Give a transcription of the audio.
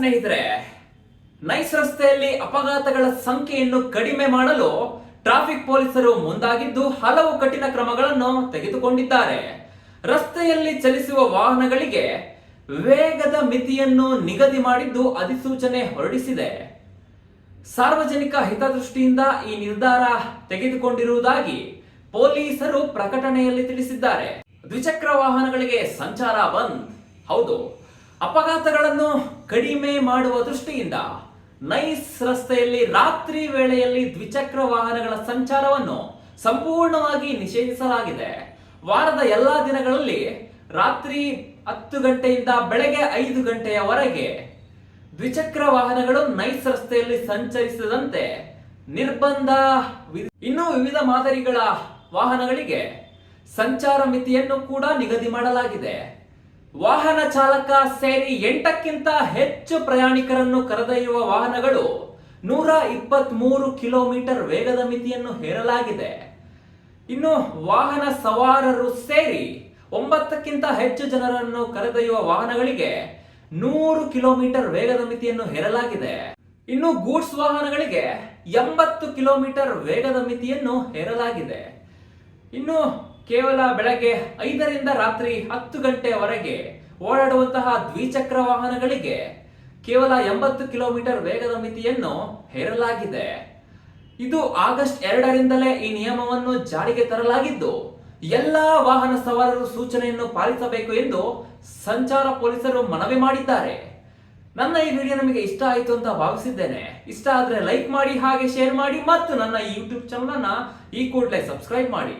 ಸ್ನೇಹಿತರೆ, ನೈಸ್ ರಸ್ತೆಯಲ್ಲಿ ಅಪಘಾತಗಳ ಸಂಖ್ಯೆಯನ್ನು ಕಡಿಮೆ ಮಾಡಲು ಟ್ರಾಫಿಕ್ ಪೊಲೀಸರು ಮುಂದಾಗಿದ್ದು ಹಲವು ಕಠಿಣ ಕ್ರಮಗಳನ್ನು ತೆಗೆದುಕೊಂಡಿದ್ದಾರೆ. ರಸ್ತೆಯಲ್ಲಿ ಚಲಿಸುವ ವಾಹನಗಳಿಗೆ ವೇಗದ ಮಿತಿಯನ್ನು ನಿಗದಿ ಮಾಡಿದ್ದು ಅಧಿಸೂಚನೆ ಹೊರಡಿಸಿದೆ. ಸಾರ್ವಜನಿಕ ಹಿತದೃಷ್ಟಿಯಿಂದ ಈ ನಿರ್ಧಾರ ತೆಗೆದುಕೊಂಡಿರುವುದಾಗಿ ಪೊಲೀಸರು ಪ್ರಕಟಣೆಯಲ್ಲಿ ತಿಳಿಸಿದ್ದಾರೆ. ದ್ವಿಚಕ್ರ ವಾಹನಗಳಿಗೆ ಸಂಚಾರ ಬಂದ್. ಹೌದು, ಅಪಘಾತಗಳನ್ನು ಕಡಿಮೆ ಮಾಡುವ ದೃಷ್ಟಿಯಿಂದ ನೈಸ್ ರಸ್ತೆಯಲ್ಲಿ ರಾತ್ರಿ ವೇಳೆಯಲ್ಲಿ ದ್ವಿಚಕ್ರ ವಾಹನಗಳ ಸಂಚಾರವನ್ನು ಸಂಪೂರ್ಣವಾಗಿ ನಿಷೇಧಿಸಲಾಗಿದೆ. ವಾರದ ಎಲ್ಲಾ ದಿನಗಳಲ್ಲಿ ರಾತ್ರಿ 10 ಗಂಟೆಯಿಂದ ಬೆಳಗ್ಗೆ 5 ಗಂಟೆಯವರೆಗೆ ದ್ವಿಚಕ್ರ ವಾಹನಗಳು ನೈಸ್ ರಸ್ತೆಯಲ್ಲಿ ಸಂಚರಿಸದಂತೆ ನಿರ್ಬಂಧ. ಇನ್ನು ವಿವಿಧ ಮಾದರಿಗಳ ವಾಹನಗಳಿಗೆ ಸಂಚಾರ ಮಿತಿಯನ್ನು ಕೂಡ ನಿಗದಿ ಮಾಡಲಾಗಿದೆ. ವಾಹನ ಚಾಲಕ ಸೇರಿ 8ಕ್ಕಿಂತ ಹೆಚ್ಚು ಪ್ರಯಾಣಿಕರನ್ನು ಕರೆದೊಯ್ಯುವ ವಾಹನಗಳು 123 ಕಿಲೋಮೀಟರ್ ವೇಗದ ಮಿತಿಯನ್ನು ಹೇರಲಾಗಿದೆ. ಇನ್ನು ವಾಹನ ಸವಾರರು ಸೇರಿ 9ಕ್ಕಿಂತ ಹೆಚ್ಚು ಜನರನ್ನು ಕರೆದೊಯ್ಯುವ ವಾಹನಗಳಿಗೆ 100 ಕಿಲೋಮೀಟರ್ ವೇಗದ ಮಿತಿಯನ್ನು ಹೇರಲಾಗಿದೆ. ಇನ್ನು ಗೂಡ್ಸ್ ವಾಹನಗಳಿಗೆ 80 ಕಿಲೋಮೀಟರ್ ವೇಗದ ಮಿತಿಯನ್ನು ಹೇರಲಾಗಿದೆ. ಇನ್ನು ಕೇವಲ ಬೆಳಗ್ಗೆ 5ರಿಂದ ರಾತ್ರಿ 10 ಗಂಟೆಯವರೆಗೆ ಓಡಾಡುವಂತಹ ದ್ವಿಚಕ್ರ ವಾಹನಗಳಿಗೆ ಕೇವಲ 80 ಕಿಲೋಮೀಟರ್ ವೇಗದ ಮಿತಿಯನ್ನು ಹೇರಲಾಗಿದೆ. ಇದು ಆಗಸ್ಟ್ 2ರಿಂದಲೇ ಈ ನಿಯಮವನ್ನು ಜಾರಿಗೆ ತರಲಾಗಿದ್ದು ಎಲ್ಲಾ ವಾಹನ ಸವಾರರು ಸೂಚನೆಯನ್ನು ಪಾಲಿಸಬೇಕು ಎಂದು ಸಂಚಾರ ಪೊಲೀಸರು ಮನವಿ ಮಾಡಿದ್ದಾರೆ. ನನ್ನ ಈ ವಿಡಿಯೋ ನಿಮಗೆ ಇಷ್ಟ ಆಯಿತು ಅಂತ ಭಾವಿಸಿದ್ದೇನೆ. ಇಷ್ಟ ಆದ್ರೆ ಲೈಕ್ ಮಾಡಿ, ಹಾಗೆ ಶೇರ್ ಮಾಡಿ ಮತ್ತು ನನ್ನ ಯೂಟ್ಯೂಬ್ ಚಾನಲ್ ಅನ್ನ ಈ ಕೂಡಲೇ ಸಬ್ಸ್ಕ್ರೈಬ್ ಮಾಡಿ.